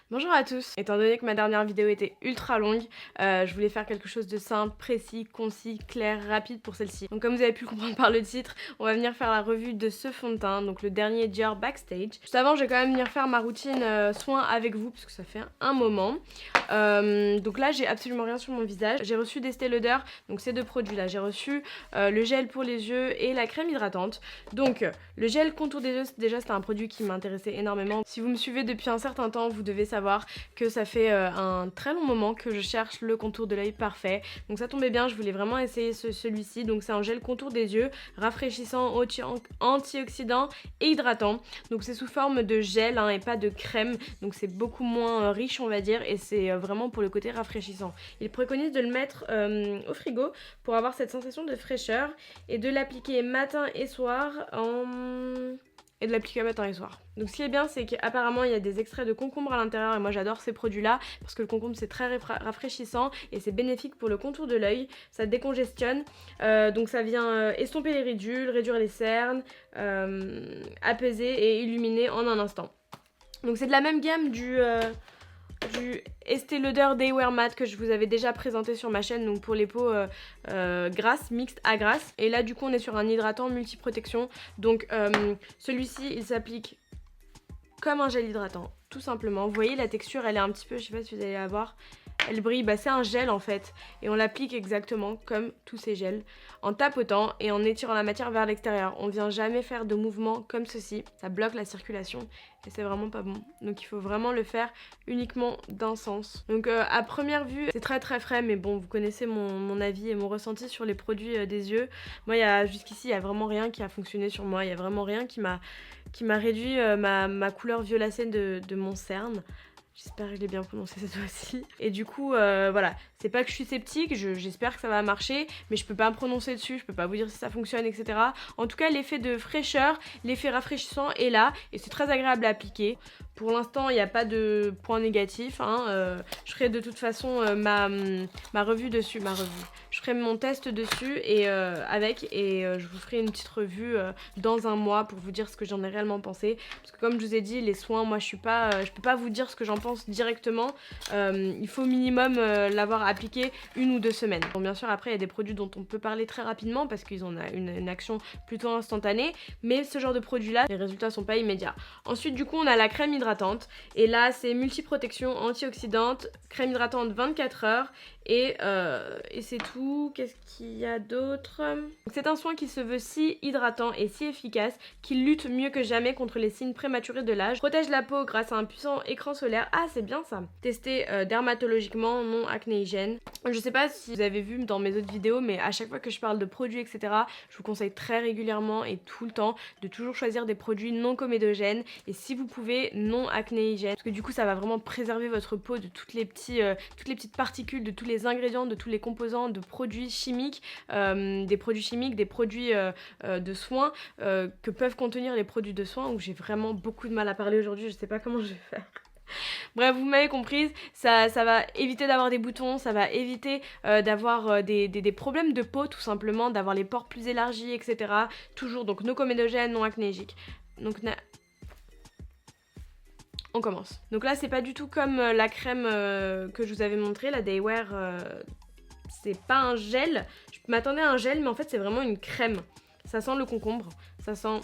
Bonjour à tous. Étant donné que ma dernière vidéo était ultra longue, je voulais faire quelque chose de simple, précis, concis, clair, rapide pour celle-ci. Donc comme vous avez pu le comprendre par le titre, on va venir faire la revue de ce fond de teint, donc le dernier Dior Backstage. Juste avant, je vais quand même venir faire ma routine soin avec vous, parce que ça fait un moment. Donc là, j'ai absolument rien sur mon visage. J'ai reçu d'Estée Lauder, donc ces deux produits-là. J'ai reçu le gel pour les yeux et la crème hydratante. Donc le gel contour des yeux, déjà c'était un produit qui m'intéressait énormément. Si vous me suivez depuis un certain temps, vous devez savoir que ça fait un très long moment que je cherche le contour de l'œil parfait. Donc ça tombait bien, je voulais vraiment essayer celui-ci. Donc c'est un gel contour des yeux, rafraîchissant, antioxydant et hydratant. Donc c'est sous forme de gel et pas de crème. Donc c'est beaucoup moins riche on va dire et c'est vraiment pour le côté rafraîchissant. Il préconise de le mettre au frigo pour avoir cette sensation de fraîcheur et de l'appliquer matin et soir et de l'appliquer matin et soir. Donc ce qui est bien, c'est qu'apparemment il y a des extraits de concombre à l'intérieur et moi j'adore ces produits là parce que le concombre c'est très rafraîchissant et c'est bénéfique pour le contour de l'œil, ça décongestionne, donc ça vient estomper les ridules, réduire les cernes, apaiser et illuminer en un instant. Donc c'est de la même gamme du Estée Lauder Day Wear Matte que je vous avais déjà présenté sur ma chaîne, donc pour les peaux grasses, mixtes à grasses. Et là du coup on est sur un hydratant multi-protection. Donc celui-ci il s'applique comme un gel hydratant, tout simplement. Vous voyez la texture elle est un petit peu, je sais pas si vous allez la voir, elle brille, c'est un gel en fait. Et on l'applique exactement comme tous ces gels, en tapotant et en étirant la matière vers l'extérieur. On vient jamais faire de mouvement comme ceci, ça bloque la circulation et c'est vraiment pas bon. Donc il faut vraiment le faire uniquement d'un sens. Donc à première vue c'est très très frais, mais bon vous connaissez mon avis et mon ressenti sur les produits des yeux. Moi jusqu'ici il n'y a vraiment rien qui a fonctionné sur moi, il n'y a vraiment rien qui m'a réduit ma couleur violacée de mon cerne. J'espère que je l'ai bien prononcé cette fois-ci. Et du coup, voilà, c'est pas que je suis sceptique, j'espère que ça va marcher, mais je peux pas me prononcer dessus, je peux pas vous dire si ça fonctionne, etc. En tout cas, l'effet de fraîcheur, l'effet rafraîchissant est là, et c'est très agréable à appliquer. Pour l'instant, il n'y a pas de point négatif. Je ferai de toute façon ma revue dessus, Je ferai mon test dessus et je vous ferai une petite revue dans un mois pour vous dire ce que j'en ai réellement pensé. Parce que comme je vous ai dit, les soins, moi je peux pas vous dire ce que j'en pense directement. Il faut au minimum l'avoir appliqué 1 ou 2 semaines. Bon, bien sûr, après il y a des produits dont on peut parler très rapidement parce qu'ils ont une action plutôt instantanée. Mais ce genre de produit-là, les résultats sont pas immédiats. Ensuite, du coup, on a la crème hydratante. Et là, c'est multi-protection antioxydante, crème hydratante 24 heures. Et c'est tout. Qu'est-ce qu'il y a d'autre? C'est un soin qui se veut si hydratant et si efficace qu'il lutte mieux que jamais contre les signes prématurés de l'âge. Protège la peau grâce à un puissant écran solaire. Ah, c'est bien ça. Testé dermatologiquement, non acnéigène. Je sais pas si vous avez vu dans mes autres vidéos, mais à chaque fois que je parle de produits, etc., je vous conseille très régulièrement et tout le temps de toujours choisir des produits non comédogènes et si vous pouvez non acnéigènes, parce que du coup ça va vraiment préserver votre peau de toutes les petites particules, de tous les ingrédients, de tous les composants, de produits chimiques, des produits de soins que peuvent contenir les produits de soins, où j'ai vraiment beaucoup de mal à parler aujourd'hui, je sais pas comment je vais faire. Bref, vous m'avez comprise, ça va éviter d'avoir des boutons, ça va éviter d'avoir des problèmes de peau tout simplement, d'avoir les pores plus élargis, etc. Toujours donc non comédogène, non acnéigique. Donc on commence. Donc là c'est pas du tout comme la crème que je vous avais montré, la Day Wear, c'est pas un gel. Je m'attendais à un gel mais en fait c'est vraiment une crème. Ça sent le concombre, ça sent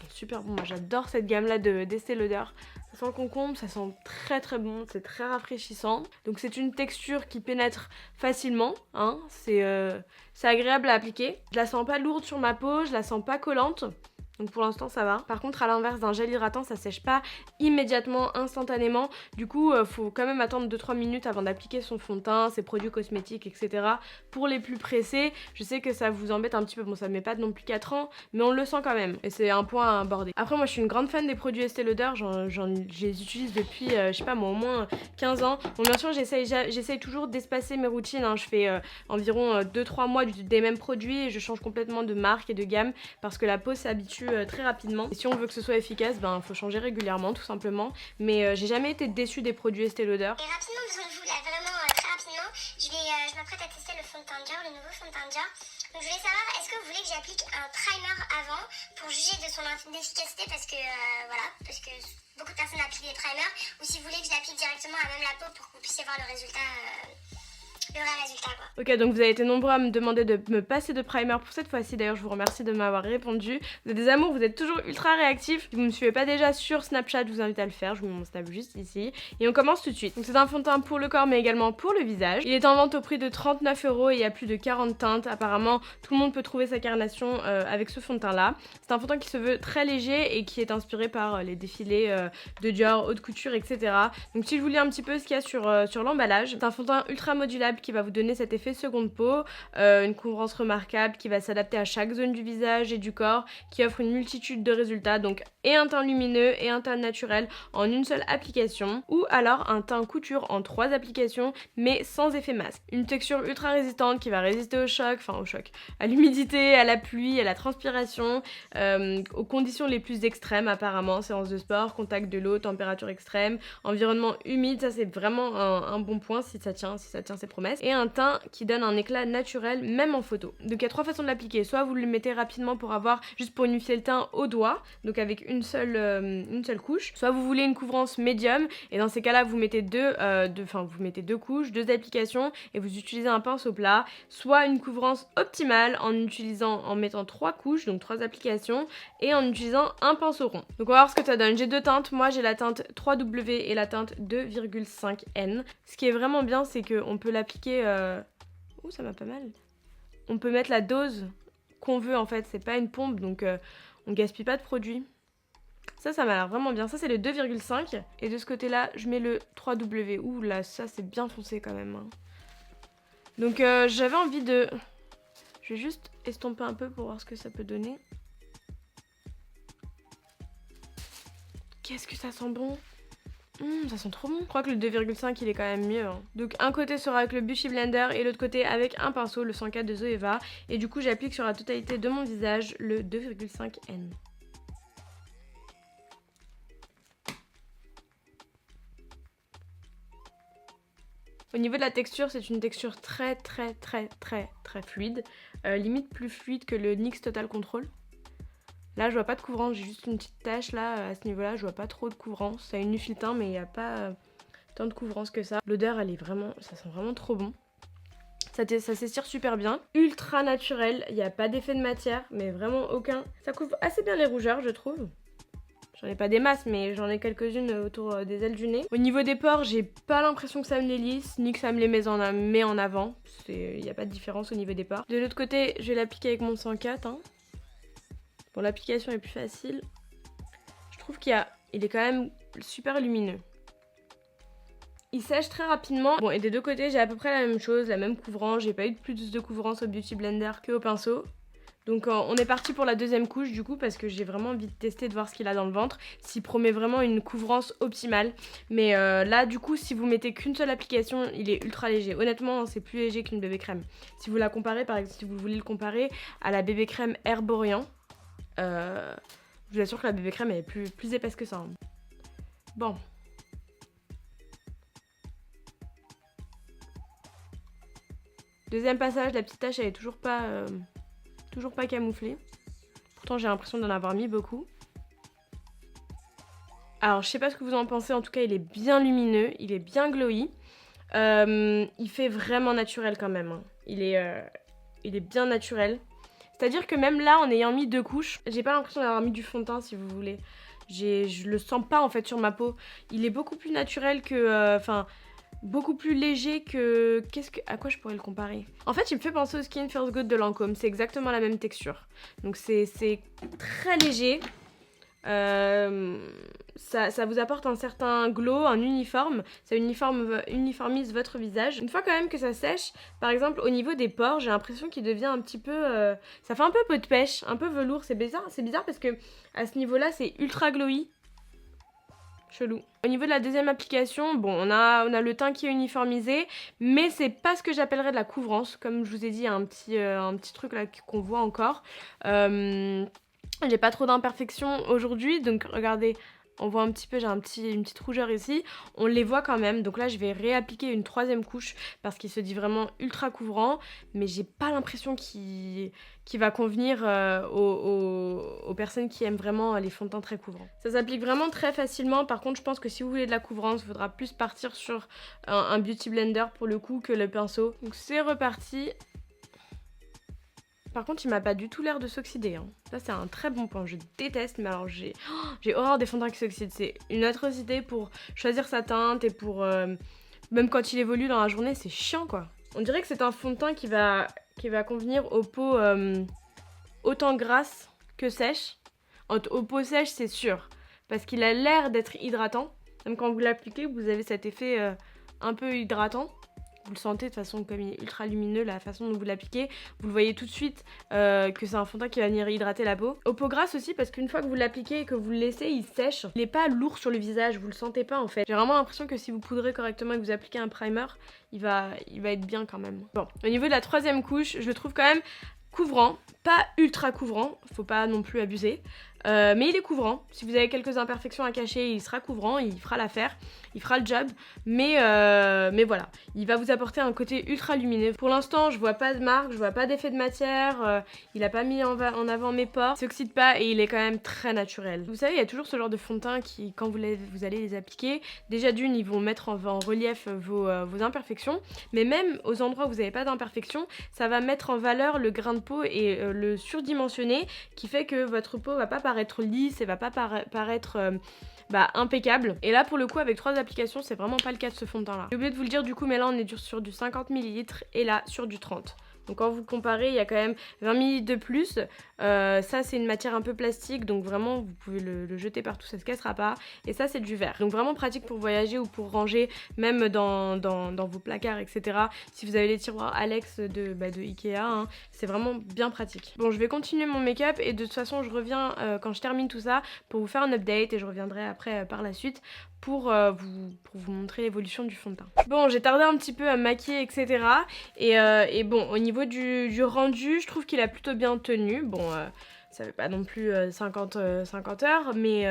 super bon. Moi j'adore cette gamme là d'Estée Lauder. Ça sent le concombre, ça sent très très bon, c'est très rafraîchissant. Donc c'est une texture qui pénètre facilement, c'est agréable à appliquer. Je la sens pas lourde sur ma peau, je la sens pas collante. Donc pour l'instant ça va. Par contre à l'inverse d'un gel hydratant, ça sèche pas immédiatement, instantanément. Du coup faut quand même attendre 2-3 minutes avant d'appliquer son fond de teint, ses produits cosmétiques, etc. Pour les plus pressés, je sais que ça vous embête un petit peu, bon ça met pas non plus 4 ans, mais on le sent quand même. Et c'est un point à aborder. Après moi je suis une grande fan des produits Estée Lauder, je les utilise depuis je sais pas moi au moins 15 ans. Bon bien sûr j'essaye toujours d'espacer mes routines, je fais environ 2-3 mois des mêmes produits et je change complètement de marque et de gamme parce que la peau s'habitue très rapidement. Et si on veut que ce soit efficace, faut changer régulièrement tout simplement. Mais j'ai jamais été déçue des produits Estée Lauder. Et rapidement, besoin de vous là, vraiment très rapidement, je m'apprête à tester le fond de teint Dior, le nouveau fond de teint Dior. Donc je voulais savoir, est-ce que vous voulez que j'applique un primer avant pour juger de son efficacité parce que parce que beaucoup de personnes appliquent des primers, ou si vous voulez que je l'applique directement à même la peau pour que vous puissiez voir le résultat, le vrai résultat quoi. Ok, donc vous avez été nombreux à me demander de me passer de primer pour cette fois-ci. D'ailleurs, je vous remercie de m'avoir répondu. Vous êtes des amours, vous êtes toujours ultra réactifs. Si vous ne me suivez pas déjà sur Snapchat, je vous invite à le faire. Je vous mets mon snap juste ici. Et on commence tout de suite. Donc c'est un fond de teint pour le corps, mais également pour le visage. Il est en vente au prix de 39 € et il y a plus de 40 teintes. Apparemment, tout le monde peut trouver sa carnation avec ce fond de teint-là. C'est un fond de teint qui se veut très léger et qui est inspiré par les défilés de Dior, haute couture, etc. Donc si je vous lis un petit peu ce qu'il y a sur l'emballage, c'est un fond de teint ultra modulable qui va vous donner cet effet seconde peau, une couvrance remarquable qui va s'adapter à chaque zone du visage et du corps, qui offre une multitude de résultats, donc et un teint lumineux et un teint naturel en une seule application, ou alors un teint couture en 3 applications mais sans effet masque. Une texture ultra résistante qui va résister au choc, à l'humidité, à la pluie, à la transpiration, aux conditions les plus extrêmes apparemment, séance de sport, contact de l'eau, température extrême, environnement humide, ça c'est vraiment un bon point si ça tient ses promesses. Et un teint qui donne un éclat naturel même en photo. Donc il y a 3 façons de l'appliquer, soit vous le mettez rapidement juste pour unifier le teint au doigt, donc avec une seule couche, soit vous voulez une couvrance médium et dans ces cas-là vous mettez deux couches, 2 applications et vous utilisez un pinceau plat, soit une couvrance optimale en mettant 3 couches, donc 3 applications et en utilisant un pinceau rond. Donc on va voir ce que ça donne. J'ai 2 teintes, moi j'ai la teinte 3W et la teinte 2,5N. Ce qui est vraiment bien c'est qu'on peut l'appliquer... Ouh, ça m'a pas mal. On peut mettre la dose qu'on veut en fait, c'est pas une pompe donc on gaspille pas de produit. Ça m'a l'air vraiment bien. Ça c'est le 2,5 et de ce côté là je mets le 3W. Ouh là, ça c'est bien foncé quand même. Hein. Donc j'avais envie de... Je vais juste estomper un peu pour voir ce que ça peut donner. Qu'est-ce que ça sent bon! Ça sent trop bon. Je crois que le 2,5 il est quand même mieux. Hein. Donc un côté sera avec le Beauty Blender et l'autre côté avec un pinceau, le 104 de Zoeva. Et du coup j'applique sur la totalité de mon visage le 2,5N. Au niveau de la texture, c'est une texture très fluide. Limite plus fluide que le NYX Total Control. Là, je vois pas de couvrance, j'ai juste une petite tache là, à ce niveau-là, je vois pas trop de couvrance. Ça unifie le teint, mais il n'y a pas tant de couvrance que ça. L'odeur, ça sent vraiment trop bon. Ça s'étire super bien. Ultra naturel, il n'y a pas d'effet de matière, mais vraiment aucun. Ça couvre assez bien les rougeurs, je trouve. J'en ai pas des masses, mais j'en ai quelques-unes autour des ailes du nez. Au niveau des pores, j'ai pas l'impression que ça me les lisse, ni que ça me les met en avant. Il n'y a pas de différence au niveau des pores. De l'autre côté, je vais l'appliquer avec mon 104. Hein. Bon, l'application est plus facile. Je trouve il est quand même super lumineux. Il sèche très rapidement. Bon, et des deux côtés, j'ai à peu près la même chose, la même couvrance. J'ai pas eu de plus de couvrance au Beauty Blender qu'au pinceau. Donc on est parti pour la deuxième couche du coup parce que j'ai vraiment envie de tester, de voir ce qu'il a dans le ventre, s'il promet vraiment une couvrance optimale. Mais là du coup si vous mettez qu'une seule application, il est ultra léger. Honnêtement c'est plus léger qu'une bébé crème. Si vous la comparez, par exemple si vous voulez le comparer à la bébé crème Herborian, je vous assure que la bébé crème est plus épaisse que ça. Hein. Bon. Deuxième passage, la petite tache elle est toujours pas camouflée. Pourtant j'ai l'impression d'en avoir mis beaucoup. Alors je sais pas ce que vous en pensez, en tout cas il est bien lumineux, il est bien glowy. Il fait vraiment naturel quand même. Hein. Il est bien naturel. C'est-à-dire que même là en ayant mis 2 couches, j'ai pas l'impression d'avoir mis du fond de teint si vous voulez. Je le sens pas en fait sur ma peau. Il est beaucoup plus naturel que... beaucoup plus léger que... À quoi je pourrais le comparer? En fait, il me fait penser au Skin Feels Good de Lancôme. C'est exactement la même texture. Donc c'est très léger. Ça vous apporte un certain glow, un uniforme. Ça uniformise votre visage. Une fois quand même que ça sèche, par exemple au niveau des pores, j'ai l'impression qu'il devient un petit peu... ça fait un peu peau de pêche, un peu velours. C'est bizarre parce que à ce niveau-là, c'est ultra glowy. Chelou. Au niveau de la deuxième application, bon, on a le teint qui est uniformisé, mais c'est pas ce que j'appellerais de la couvrance. Comme je vous ai dit, il y a un petit truc là qu'on voit encore. J'ai pas trop d'imperfections aujourd'hui, donc regardez, on voit un petit peu, j'ai une petite rougeur ici, on les voit quand même. Donc là je vais réappliquer une 3e couche parce qu'il se dit vraiment ultra couvrant, mais j'ai pas l'impression qu'il va convenir aux personnes qui aiment vraiment les fonds de teint très couvrants. Ça s'applique vraiment très facilement. Par contre je pense que si vous voulez de la couvrance, il faudra plus partir sur un beauty blender pour le coup que le pinceau. Donc c'est reparti. Par contre, il m'a pas du tout l'air de s'oxyder. Hein. Ça, c'est un très bon point. Je déteste, mais alors j'ai horreur des fonds de teint qui s'oxydent. C'est une atrocité pour choisir sa teinte et pour... même quand il évolue dans la journée, c'est chiant, quoi. On dirait que c'est un fond de teint qui va convenir aux peaux autant grasses que sèches. Aux peaux sèches, c'est sûr. Parce qu'il a l'air d'être hydratant. Même quand vous l'appliquez, vous avez cet effet un peu hydratant. Vous le sentez de toute façon, comme il est ultra lumineux, la façon dont vous l'appliquez, vous le voyez tout de suite que c'est un fond de teint qui va venir hydrater la peau. Aux peaux grasses aussi, parce qu'une fois que vous l'appliquez et que vous le laissez, il sèche. Il n'est pas lourd sur le visage, vous le sentez pas en fait. J'ai vraiment l'impression que si vous poudrez correctement et que vous appliquez un primer, il va être bien quand même. Bon, au niveau de la 3e couche, je le trouve quand même couvrant, pas ultra couvrant, faut pas non plus abuser. Mais il est couvrant. Si vous avez quelques imperfections à cacher, il sera couvrant, il fera l'affaire, il fera le job. Mais voilà, il va vous apporter un côté ultra lumineux. Pour l'instant, je vois pas de marque, je vois pas d'effet de matière. Il a pas mis en avant mes pores, il s'oxyde pas et il est quand même très naturel. Vous savez, il y a toujours ce genre de fond de teint qui, quand vous allez les appliquer, déjà d'une, ils vont mettre en relief vos imperfections. Mais même aux endroits où vous n'avez pas d'imperfections, ça va mettre en valeur le grain de peau et le surdimensionner, qui fait que votre peau va pas paraître lisse et va pas paraître impeccable. Et là pour le coup avec 3 applications c'est vraiment pas le cas de ce fond de teint là. J'ai oublié de vous le dire du coup, mais là on est sur du 50 ml et là sur du 30. Donc quand vous comparez, il y a quand même 20 ml de plus. Ça c'est une matière un peu plastique, donc vraiment vous pouvez le jeter partout, ça se cassera pas. Et ça c'est du verre. Donc vraiment pratique pour voyager ou pour ranger, même dans vos placards, etc. Si vous avez les tiroirs Alex de Ikea, hein, c'est vraiment bien pratique. Bon, je vais continuer mon make-up et de toute façon je reviens quand je termine tout ça pour vous faire un update et je reviendrai après par la suite pour vous montrer l'évolution du fond de teint. Bon, j'ai tardé un petit peu à me maquiller, etc. Et bon, au niveau du rendu, je trouve qu'il a plutôt bien tenu. Bon, ça fait pas non plus 50 heures, mais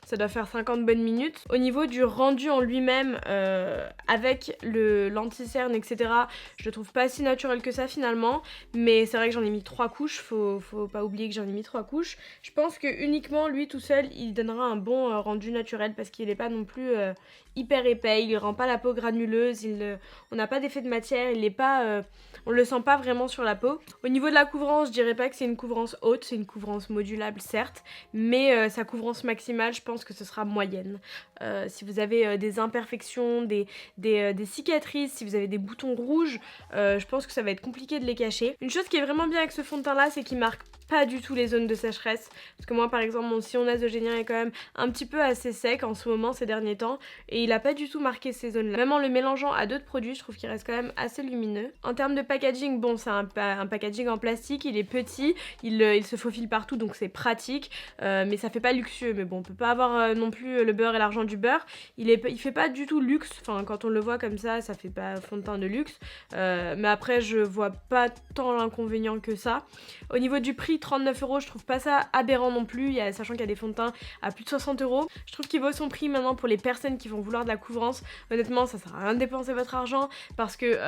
ça doit faire 50 bonnes minutes. Au niveau du rendu en lui-même, avec l'anti-cerne, etc., je le trouve pas si naturel que ça finalement, mais c'est vrai que j'en ai mis 3 couches, faut pas oublier que j'en ai mis 3 couches. Je pense que uniquement lui tout seul, il donnera un bon rendu naturel parce qu'il est pas non plus hyper épais, il rend pas la peau granuleuse, on n'a pas d'effet de matière, il est pas... on le sent pas vraiment sur la peau. Au niveau de la couvrance, je dirais pas que c'est une couvrance haute, c'est une couvrance modulable certes, mais sa couvrance maximale, je pense que ce sera moyenne. Si vous avez des imperfections, des cicatrices, si vous avez des boutons rouges, je pense que ça va être compliqué de les cacher. Une chose qui est vraiment bien avec ce fond de teint là, c'est qu'il marque pas du tout les zones de sécheresse, parce que moi par exemple mon sillon nasogénien est quand même un petit peu assez sec en ce moment ces derniers temps, et il a pas du tout marqué ces zones là. Même en le mélangeant à d'autres produits, je trouve qu'il reste quand même assez lumineux. En termes de packaging, bon c'est un packaging en plastique, il est petit, il se faufile partout donc c'est pratique, mais ça fait pas luxueux. Mais bon, on peut pas avoir non plus le beurre et l'argent du beurre. Il fait pas du tout luxe, enfin quand on le voit comme ça fait pas fond de teint de luxe, mais après je vois pas tant l'inconvénient que ça. Au niveau du prix, 39 €, je trouve pas ça aberrant non plus, sachant qu'il y a des fonds de teint à plus de 60 €. Je trouve qu'il vaut son prix maintenant pour les personnes qui vont vouloir de la couvrance. Honnêtement, ça sert à rien de dépenser votre argent parce que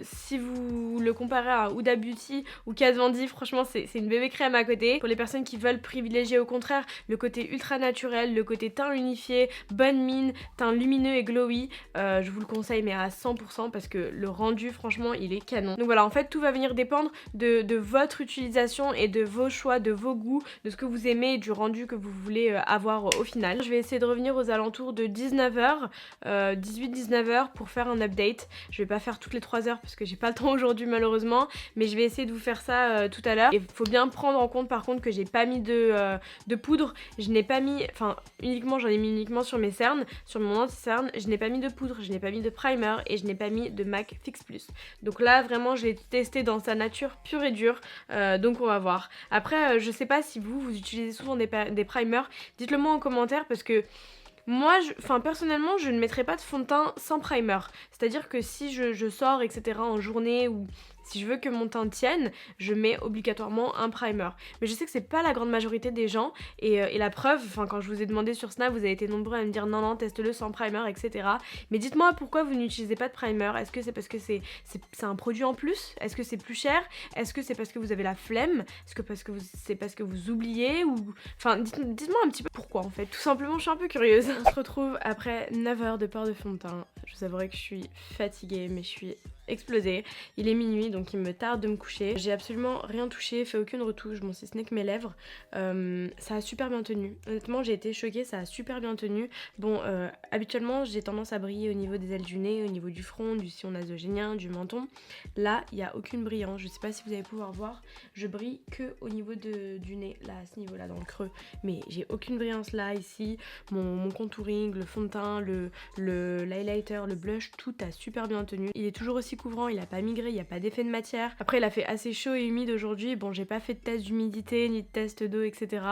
si vous le comparez à Huda Beauty ou Kat Von D, franchement c'est une bébé crème à côté. Pour les personnes qui veulent privilégier au contraire le côté ultra naturel, le côté teint unifié, bonne mine, teint lumineux et glowy, je vous le conseille mais à 100% parce que le rendu franchement il est canon. Donc voilà, en fait tout va venir dépendre de votre utilisation et de vos choix, de vos goûts, de ce que vous aimez et du rendu que vous voulez avoir au final. Je vais essayer de revenir aux alentours de 19h, 18-19h pour faire un update. Je vais pas faire toutes les 3 heures parce que j'ai pas le temps aujourd'hui malheureusement, mais je vais essayer de vous faire ça tout à l'heure. Et faut bien prendre en compte par contre que j'ai pas mis de poudre, je n'ai pas mis, enfin uniquement j'en ai mis uniquement sur mes cernes, sur mon anti-cerne, je n'ai pas mis de poudre, je n'ai pas mis de primer et je n'ai pas mis de MAC Fix Plus. Donc là vraiment je l'ai testé dans sa nature pure et dure, donc on va voir. Après je sais pas si vous utilisez souvent des primers, dites-le moi en commentaire parce que moi, personnellement, je ne mettrais pas de fond de teint sans primer. C'est-à-dire que si je sors, etc. en journée ou Si je veux que mon teint tienne, je mets obligatoirement un primer. Mais je sais que c'est pas la grande majorité des gens et la preuve, enfin quand je vous ai demandé sur Snap, vous avez été nombreux à me dire non, teste-le sans primer, etc. Mais dites-moi pourquoi vous n'utilisez pas de primer. Est-ce que c'est parce que c'est un produit en plus? Est-ce que c'est plus cher? Est-ce que c'est parce que vous avez la flemme? Est-ce que c'est parce que vous oubliez? Ou enfin dites-moi un petit peu pourquoi en fait. Tout simplement, je suis un peu curieuse. On se retrouve après 9 heures de port de fond de teint. Je vous avouerai que je suis fatiguée, mais je suis explosée. Il est minuit, donc il me tarde de me coucher. J'ai absolument rien touché, fait aucune retouche, bon si ce n'est que mes lèvres. Ça a super bien tenu. Honnêtement, j'ai été choquée, ça a super bien tenu. Bon, habituellement, j'ai tendance à briller au niveau des ailes du nez, au niveau du front, du sillon nasogénien, du menton. Là, il n'y a aucune brillance. Je sais pas si vous allez pouvoir voir, je brille que au niveau du nez, là, à ce niveau-là, dans le creux. Mais j'ai aucune brillance là, ici. Mon contouring, le fond de teint, l'highlighter, le blush, tout a super bien tenu. Il est toujours aussi couvrant, il a pas migré, il n'y a pas d'effet de matière. Après, il a fait assez chaud et humide aujourd'hui. Bon, j'ai pas fait de test d'humidité ni de test d'eau, etc.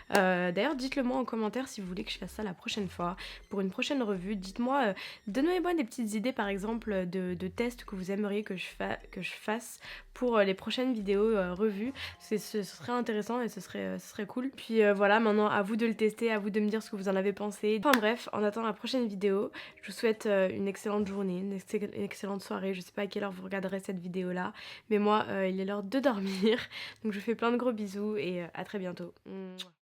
D'ailleurs, dites-le moi en commentaire si vous voulez que je fasse ça la prochaine fois. Pour une prochaine revue, dites-moi, donnez-moi des petites idées par exemple de tests que vous aimeriez que je fasse pour les prochaines vidéos revues. Ce serait intéressant et ce serait cool. Puis voilà, maintenant à vous de le tester, à vous de me dire ce que vous en avez pensé. Enfin bref, en attendant la prochaine vidéo, je vous souhaite une excellente journée, une excellente soirée. Je sais pas à quelle heure vous regarderez cette vidéo là, mais moi il est l'heure de dormir. Donc je vous fais plein de gros bisous et à très bientôt. Mouah.